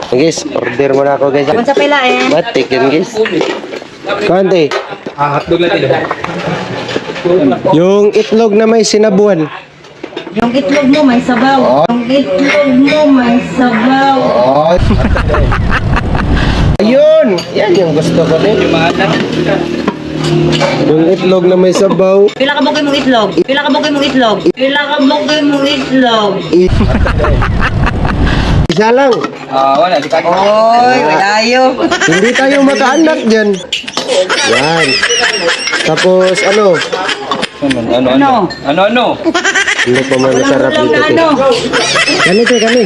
Guys, order muna ako guys. Kung sa pila eh. Batik yan guys. Kante. Hotdog lang din. Yung itlog na may sinabuan. Yung itlog mo may sabaw. Yung itlog mo may sabaw. Oh. Ayun! Yan yung gusto ko din. Yung itlog na may sabaw. Pila ka bukay mong itlog? Pila ka bukay mong itlog? Pila ka bukay mong itlog? Isa lang. Wala, di ka. Oy, walayo. Hindi tayo makaanak dyan. Yan. Tapos ano? Ano? Ano pa man masarap dito? Ano? Ganito, kani.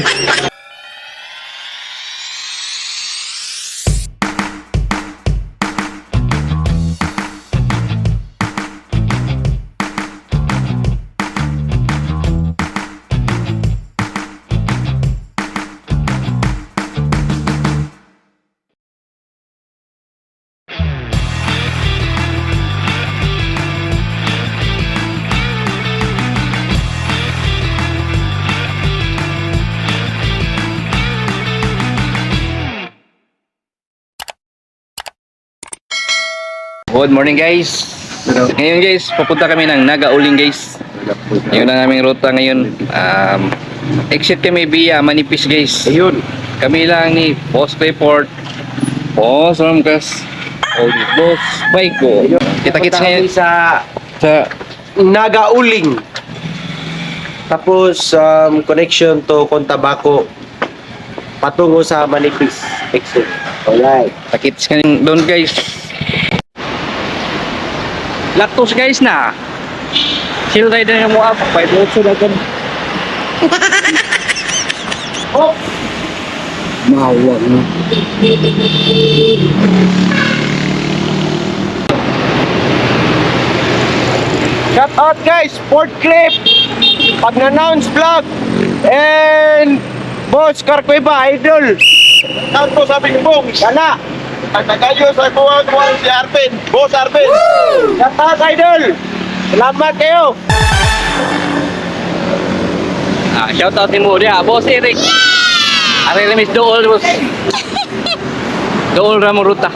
Good morning guys. Ngayon guys, papunta kami ng Nagauling guys. Yun ang aming ruta ngayon. Exit kami via Manipis guys. Ayun. Kami lang ni Boss Report. Boss Ramkas. Boss Bike ko. Kita-kits ngayon sa sa Nagauling. Tapos connection to Contabaco patungo sa Manipis exit. Alright. takits ngayon doon guys. Lactose guys na. Chill rider yung mga 5 minutes na gan. Oh. Mawag no. Shout out guys, Port Clip, Pag-announce vlog, and Boss Carcueva, idol. Tanto sabi ni Bong, Sana. nagtagayo sa kuwang si Arvin, Boss Arvin. Shout out idol. Salamat kayo. Shout out ni mo dia, Boss Eric. Ari remis dool boss. Dool ra mo ruta.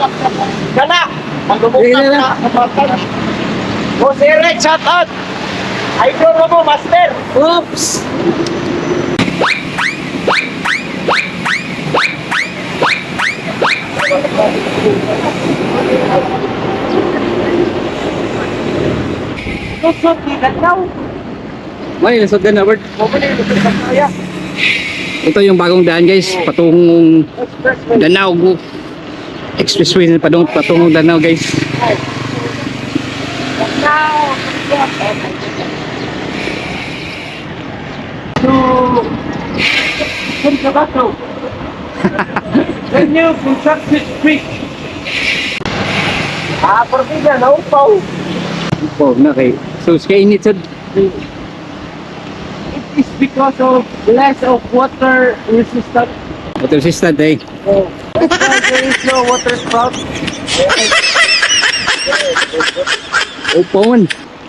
Sana. Magbubukas na kapatan. Boss Eric, shout out. Idol mo po, master. Oops. May nasod ka na Bert. Ito yung bagong daan guys, patungong Danao Expressway na patungong Danao guys. The new constructed street. Portiga, naupaw. Oh, na kay. So kainit sad. It is because of less of water resistance. Water resistant eh. So, that's why there is no water spout. Upon.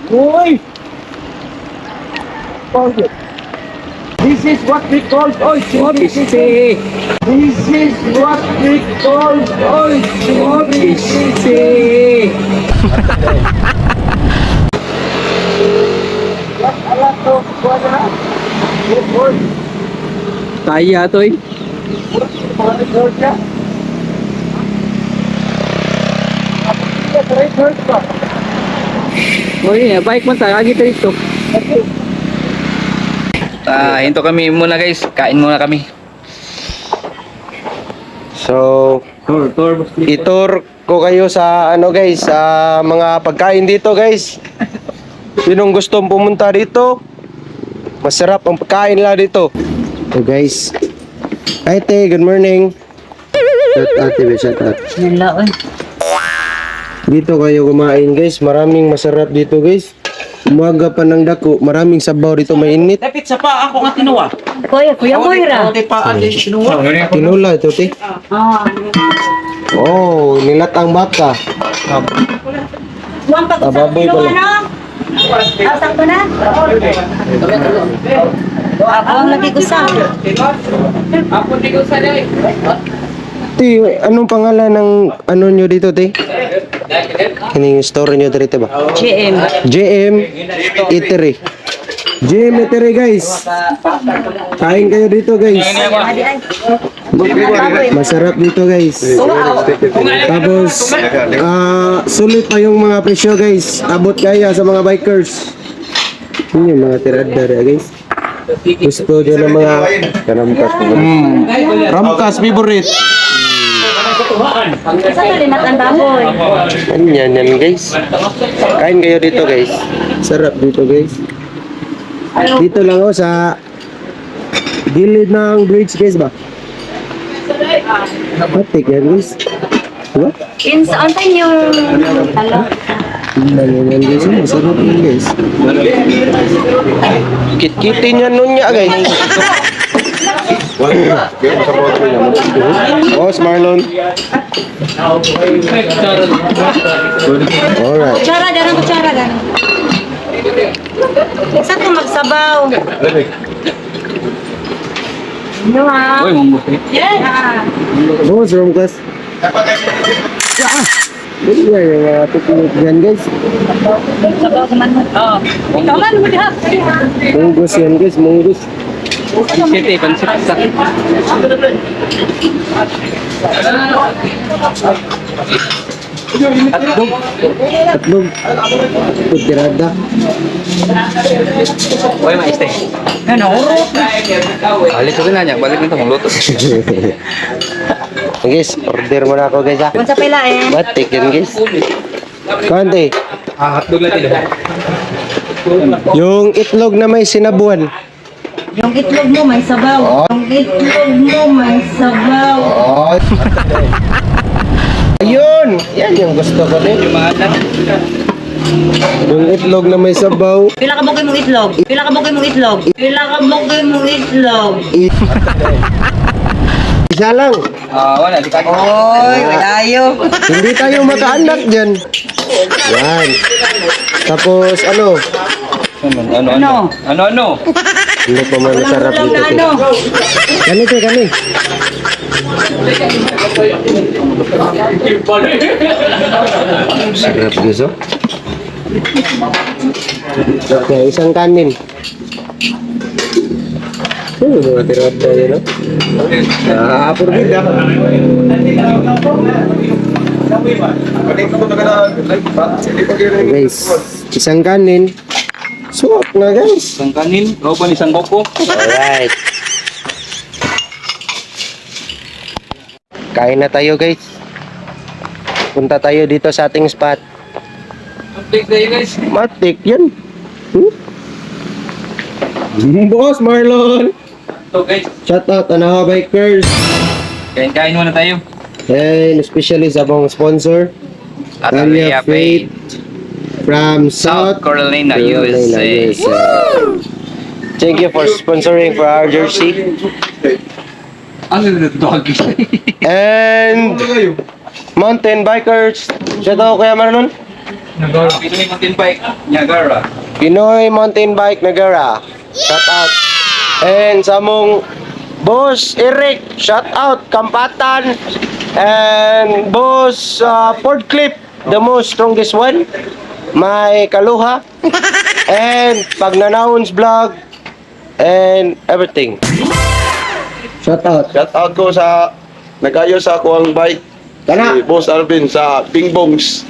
Uy! This is what we call Obisi. This is what we call Obisi. Alat to, kuha Taya to eh. mga resort niya. Resort ba? Oy, bike man ta agi dito. Hinto kami muna guys. Kain muna kami. So, itur ko kayo sa ano guys, sa mga pagkain dito guys. Sinong gustong pumunta dito? Masarap ang pagkain nila dito. So guys. Hi te, good morning. Shout out. Nila, oy. Dito kayo kumain guys. Maraming masarap dito guys. Umaga pa ng dako. Maraming sabaw dito, mainit. Dapit sa pa ako nga tinuwa. Kuya Moira. Di pa ali tinuwa. Tinula ito te. Ah. Oh, nilatang baka. Huwag pag-usap Baboy sino pala. ano? Asap ko na? Ako ang nag-ikusa. Te, anong pangalan ng ano nyo dito, te? Kining store nyo dito ba? GM. JM Eatery. JM Eatery, guys. Kain kayo dito, guys. Masarap dito, guys. Tapos, sulit pa yung mga presyo, guys. Abot kaya sa mga bikers. Yun yung mga tiradar, guys. Gusto nyo ng mga Ramkas favorite. Sa kalimat ang baboy. Yan, guys. Kain kayo dito, guys. Sarap dito, guys. Dito lang ako sa gilid ng bridge, guys ba? Patik yan, guys. Diba? Saan tayo yung talo? Yan, guys. Masarap yun, guys. Kit-kitin yan nun niya, guys. Boss Marlon. Alright. Kutsara, ganang kutsara, ganang. Sa ito magsabaw. Ano ha? Uy, mong buti. Yeah. Boss, room class. Yan yung mga tutunod yan, guys. Sabaw ka man. Oo. Ikaw man, mag-hap. Munggus yan, guys. Munggus. Pansit sa. Tatlong. Putirada. Uy, maiste. Ano? Balik ko na niya. Balik nito, magluto. Guys, order mo na ako, guys, ha. Kung sa pila eh. Batik yan, guys. Kante, Hotdog lang din. yung itlog na may sinabuan. Yung itlog mo may sabaw. Yung itlog mo may sabaw. Oh. Ayun! Yan yung gusto ko din. Yung itlog na may sabaw. Pila ka bukay mong itlog? Pila ka bukay mong itlog? Pila ka bukay mong itlog? Isa lang. Wala, di ka. Oy, malayo. Hindi tayo makaanak dyan. Yan. Tapos ano? Ano? Ano pa man sarap Walang dito? na ano. Kani, te, kani. Sarap gusto. Okay, isang kanin. Mga tirada yun, no? Apurbida. Guys, isang kanin. Suwak na, guys. Isang kanin, roban isang koko. Alright. Kain na tayo, guys. Punta tayo dito sa ating spot. Update tayo guys. Matik yan. Boss Marlon. So guys, Shout out Anahaw Bikers. kain muna tayo. And especially sa mga sponsor. At Talia Faith from South South Carolina, Carolina, USA. Thank you for sponsoring for our jersey. Ano yung doggy? And Mountain Bikers. Shout out Kuya Marlon. Pinoy Mountain Bike, Niagara. Pinoy Mountain Bike Nagara. Shout out. And sa mong Boss Eric, shout out Kampatan. And Boss Ford Clip, the most strongest one. May Kaluha. And Pagnanahon's Vlog. And everything. Shout out. Shout out ko sa nagayo sa ako ang bike. Tana. Si Boss Alvin sa Bing Bongs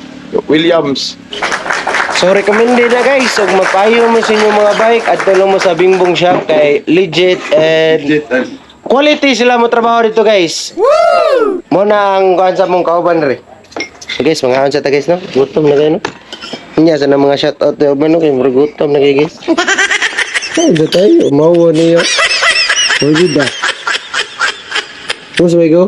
Williams. So recommended na guys, so magpayo mo sa inyong mga bike at tulong mo sa Bingbong Shop kay legit and quality sila mo trabaho dito guys. Woo! Muna ang kuhan sa mong kauban rin. So guys, mga kuhan sa ta guys no? Gutom na kayo no? Inya sa na mga shoutout na ba no? Kaya mga gutom na kayo guys. Ay, ito tayo, umawa niyo. Pwede ba? Puso may go?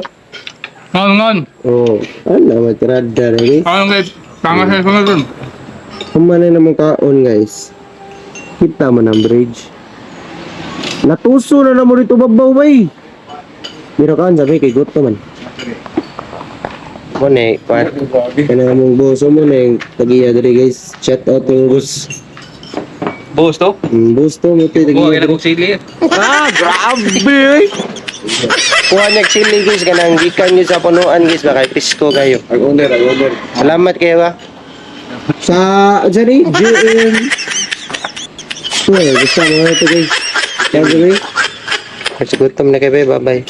Ngon. Oo. Ano, matirada na guys. Guys? Tama sa sunod dun. Kumanay na mong kaon guys. Kita mo ng bridge. Natuso na mo rito babaw bay. Mira kaan sabi kay gusto man. Mo ne, pat. Kana mong boso mo ne tagiya diri guys. Chat out yung boss. Buhos to? Gusto mo ito. Buhos ka na kong sili. Grabe! Kuha niya sili guys, kanang gikan niyo sa punuan guys, baka pisko kayo. Owner. Salamat kayo ha. Sa, sorry, GM. Gusto mo ito guys. Sabi kasi gutom na kayo, bye-bye.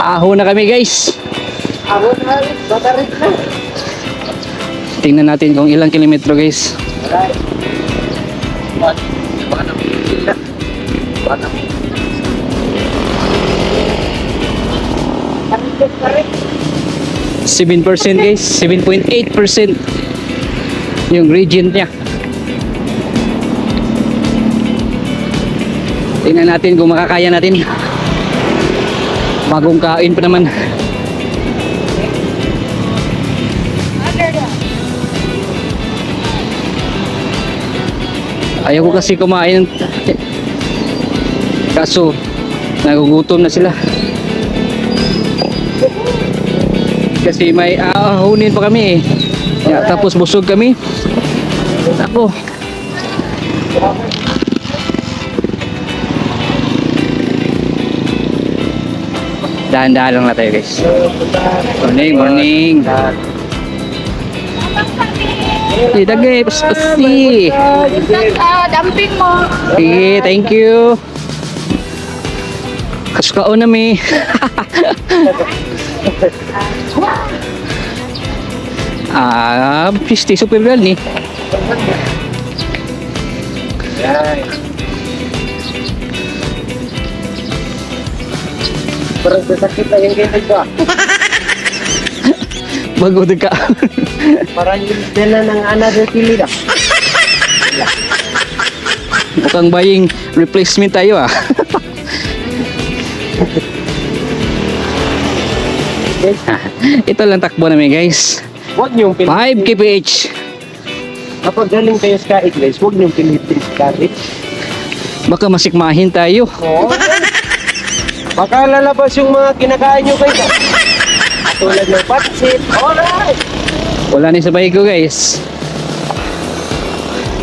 Aho na kami guys. Ako na, batarit na. Tingnan natin kung ilang kilometro guys. 7% guys, 7.8% yung region niya. Tingnan natin kung makakaya natin. Bagong kain pa naman. Ayaw ko kasi kumain. Kaso nagugutom na sila. Kasi may ahunin pa kami eh. Ya, tapos busog kami. Ako. Dahan-dahan lang na tayo guys. Morning. Dagay, pasti. Dumping mo. Sige, thank you. Kaskaon na mi. Pisti super real ni. Parang sasakit na yung ganyan ko. Bago ka. Parang yung dala ng another pili na. Mukhang buying replacement tayo ah. Ito lang takbo namin guys. Huwag niyong 5 kph. Kapag galing kayo sa kahit guys, huwag niyong pilitin sa kahit. Baka masikmahin tayo. Oo. Baka lalabas yung mga kinakain nyo guys. Tulad ng patsit. Alright! Wala ni sa bahay ko guys.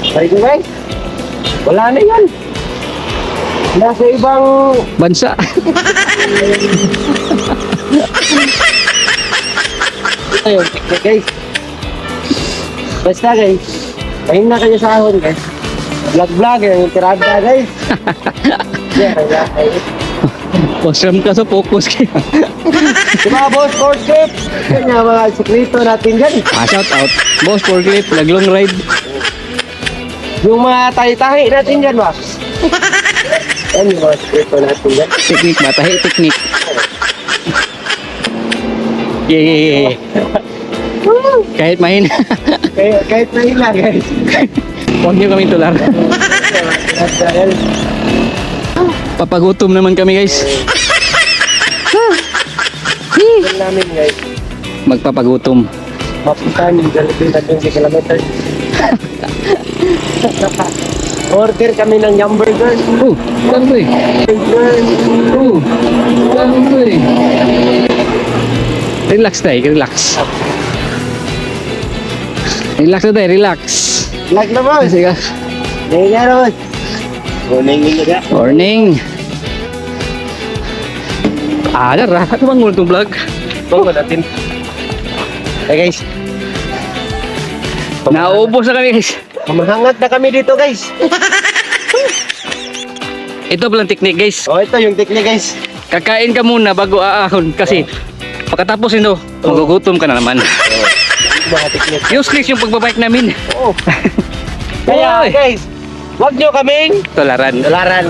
Sabi ko guys, wala na yan. Nasa ibang... Bansa. Ito yung technique guys. Basta guys, kain na kayo sa ahon guys. Vlog yung tirada guys. Pasram ka sa focus kayo. Diba boss, sport trip? Yan yung mga sekreto natin dyan. Shout out. Boss, forklift, long ride. Yung mga tahi-tahi natin dyan ba? Yan yung mga sekreto natin dyan. Technique ba? Tahi technique. Yeah. Kahit mahina. Kahit na ilan guys. Huwag niyo kami tular. Papagutom naman kami guys. Yan namin guys. Magpapagutom. Mapuntahan yung galapin na 20 kilometers. Order kami ng hamburger. Ganito eh. Ganito eh. Relax tayo, relax. Relax na tayo, relax. Lag na boss. Sige. Ngayon na boss. Morning nyo ka. Morning. Dara. Ano bang multong vlog? Bago natin. Hey guys. Naubos na kami guys. Mahangat na kami dito guys. Ito palang technique guys. Oh, ito yung technique guys. Kakain ka muna bago aahon kasi pagkatapos nito, magugutom ka na naman. Mga technique. Useless yung pagbabike namin. Oo. Kaya Oy. guys, wag nyo kaming Tolaran. dolaran.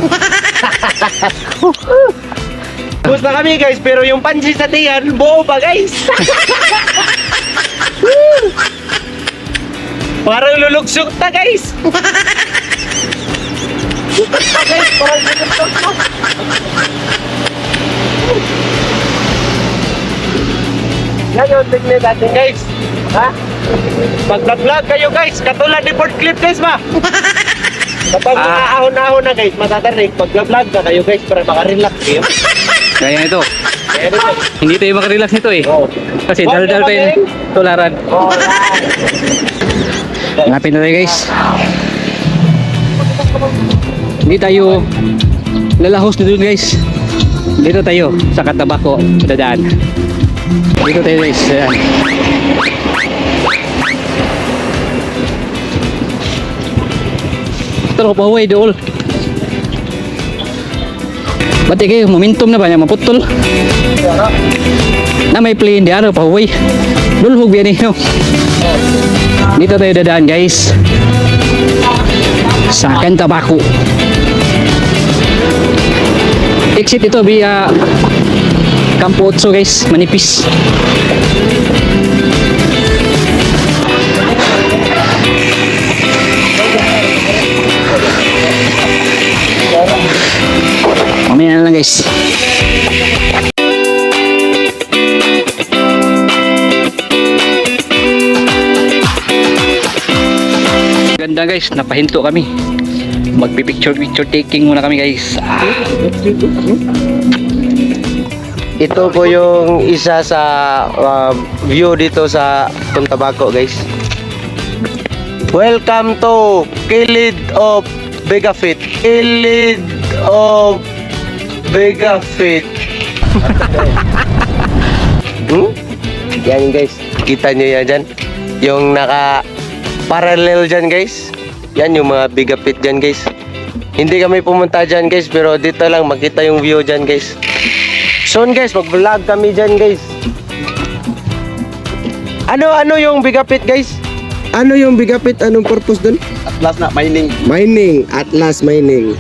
Bus na kami guys, pero yung pansit sa tiyan, buo pa guys. Parang lulugsok na guys. Lulugsok na guys, parang lulugsok na. Yan yung technique natin guys. Ha? Mag-vlog kayo guys, katulad ni Ford Clip guys ba? Kapag ahon-ahon na guys, matatarik, mag-vlog na kayo guys para makarelax kayo. Kaya ito, Kaya dito. hindi tayo makarelax nito eh. Oh. Kasi dal-dal pa yung tolaran. Alright. Hanapin na tayo guys. Hindi tayo lalahos dito guys. Dito tayo sa Katabako dadaan. Dito tayo guys. Ayan. Ito pa huway dool. Bati kayo, momentum na ba niya maputol? Na may plane di ano pa huway. Dulhog yan ninyo. Dito tayo dadaan guys. Sa Katabako. Exit ito via Campo 8 guys, manipis. Mamaya na lang guys. Ganda guys, napahinto kami. Magpipicture taking muna kami guys. Ito po yung isa sa view dito sa Katabako guys. Welcome to Kilid of Begafit. Kilid of Begafit. Yan guys, kita nyo yan dyan. Yung naka parallel dyan guys. Yan yung mga Begafit dyan guys. Hindi kami pumunta dyan guys, pero dito lang makita yung view dyan guys. Soon guys, mag-vlog kami dyan guys. Ano yung Begafit guys? Ano yung Begafit? Anong purpose dun? Atlas na, mining. Mining, Atlas Mining.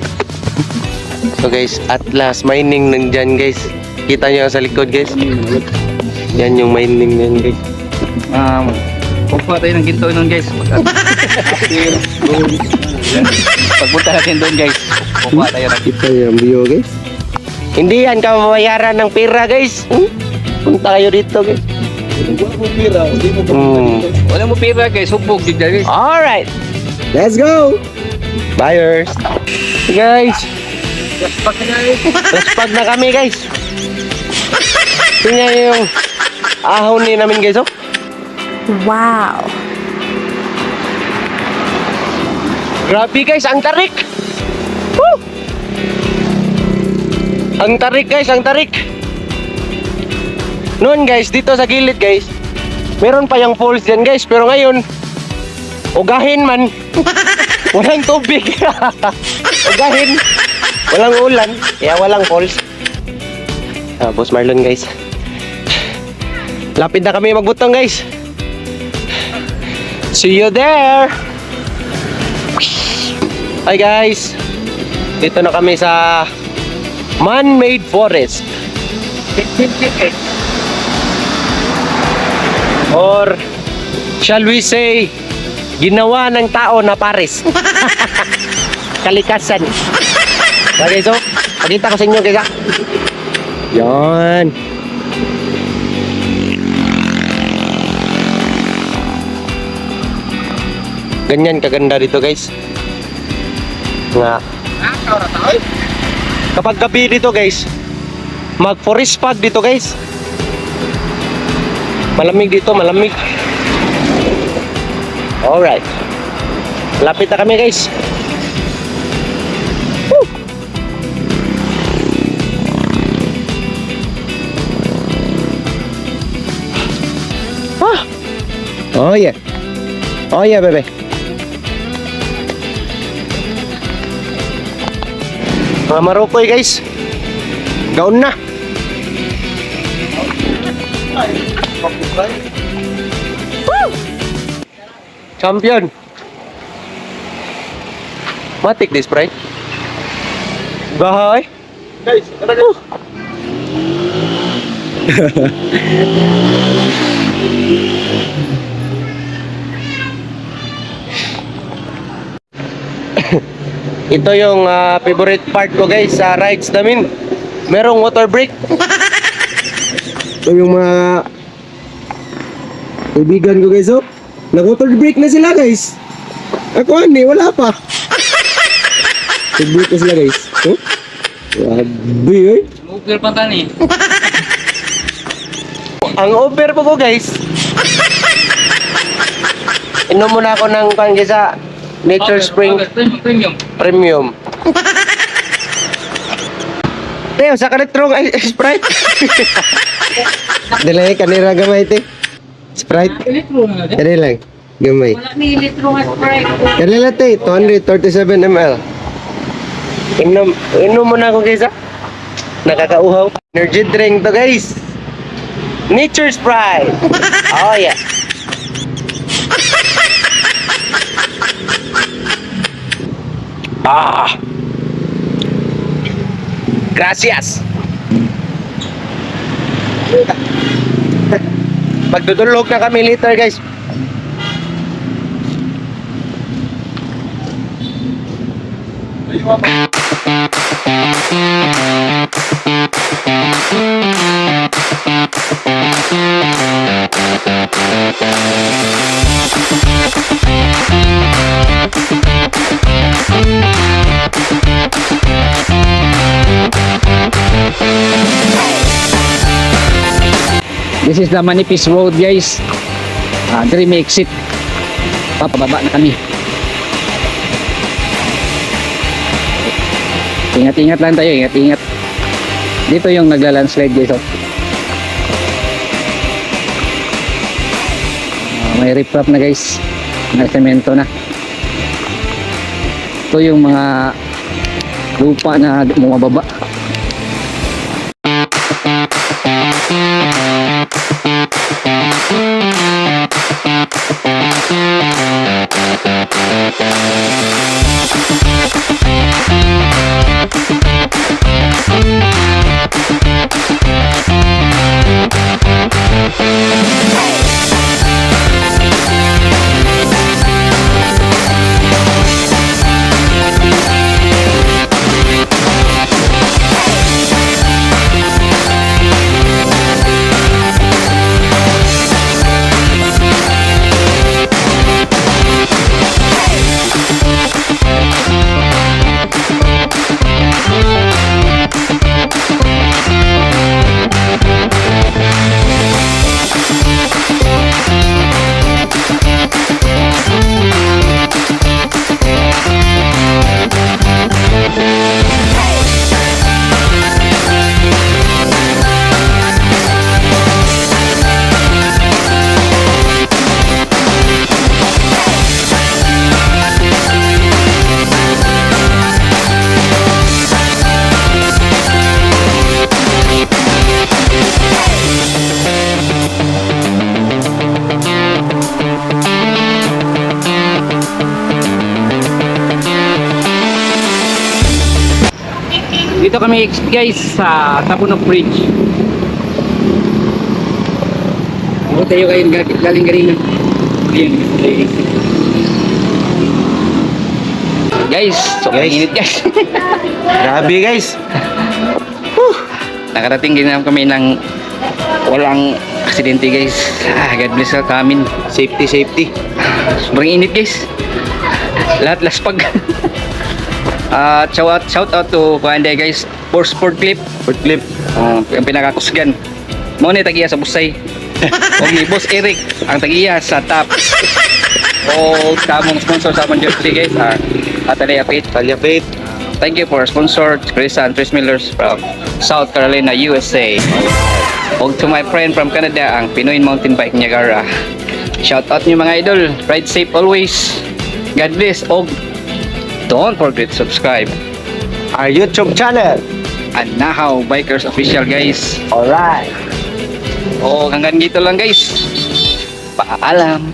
So guys, Atlas Mining nandyan guys. Kita nyo sa likod guys. Yan yung mining yan guys. Pagpunta tayo ng ginto nun guys. Pagpunta natin doon guys. Pagpunta tayo ng Kita yung view guys. Hindi yan kamayaran ng pera guys. Punta kayo dito guys. Wala mo pira guys, hubog dito guys. Alright, let's go! Buyers! Guys! Laspag na kami guys. Tingnan nyo yung ahon ni namin guys oh. Wow. Grabe guys, ang tarik! Woo! Ang tarik guys, ang tarik! Noon guys, dito sa gilid guys, meron pa yung falls dyan guys, pero ngayon, ugahin man. Walang tubig. Ugahin. Walang ulan, kaya walang falls. Boss Marlon guys. Lapit na kami magbutong guys. See you there! Hi guys! Dito na kami sa man-made forest. Or shall we say, ginawa ng tao na Paris. Kalikasan. Okay, so, pakita ko sa inyo guys. Yan. Ganyan kaganda dito guys. Nga. Kapag gabi dito guys, mag-forest fog dito guys. Malamig dito, malamig. Alright. Lapit na kami guys. Woo! Ah! Oh yeah. Oh yeah, bebe. Mga marukoy guys. Gaon na. Woo! Champion. Matik this spray. Bahay. Guys, ano guys? Ito yung favorite part ko guys sa rides namin. Merong water break. Ito yung mga kaibigan ko guys oh. Nag-water break na sila guys. Ako wala pa. Nag-break na sila guys. Oh? Grabe eh. Mugil pa tani. Ang over po ko guys. Inom muna ako ng panggisa. Nature Spring Premium. Teo, sa kanitrong Sprite. Dili, kanira gamay, te. Sprite. Kani lang. Gamay. Wala may litro nga Sprite. Kanila, te. 237 ml. Inom muna ako, guys, ha? Nakakauhaw. Energy drink to, guys. Nature Sprite. Oh, yeah. Ah. Gracias. Magdudulog na kami later, guys. This is the Manipis Road, guys. Dire may exit. Papababa na kami. Ingat-ingat lang tayo, ingat-ingat. Dito yung nagla-landslide, guys. Oh. May riprap na, guys. May semento na. Ito yung mga lupa na bumababa. Dito kami, guys, sa Tapunog Bridge. Dito tayo kayo galing-galing. Guys, sobrang init, guys. Grabe, guys. Nakarating din naman kami ng walang aksidente, guys. God bless sa amin. Safety, safety. Sobrang init, guys. Lahat laspag. Shout out to Kuande, guys, for Sport Clip. Foot clip. Ang pinakakusgan. Mo ni tagiya sa Busay. O ni Boss Eric ang tagiya sa Top. O kamong sponsor sa among jersey, guys. Atalaya Fit. Talia Faith. Thank you for sponsor Chris and Tris Millers from South Carolina, USA. O to my friend from Canada, ang Pinoy Mountain Bike Niagara. Shout out niyo mga idol. Ride safe always. God bless. O don't forget to subscribe. Our YouTube channel. And Nahaw Bikers Official, guys. Alright. O hanggang dito lang, guys. Paalam.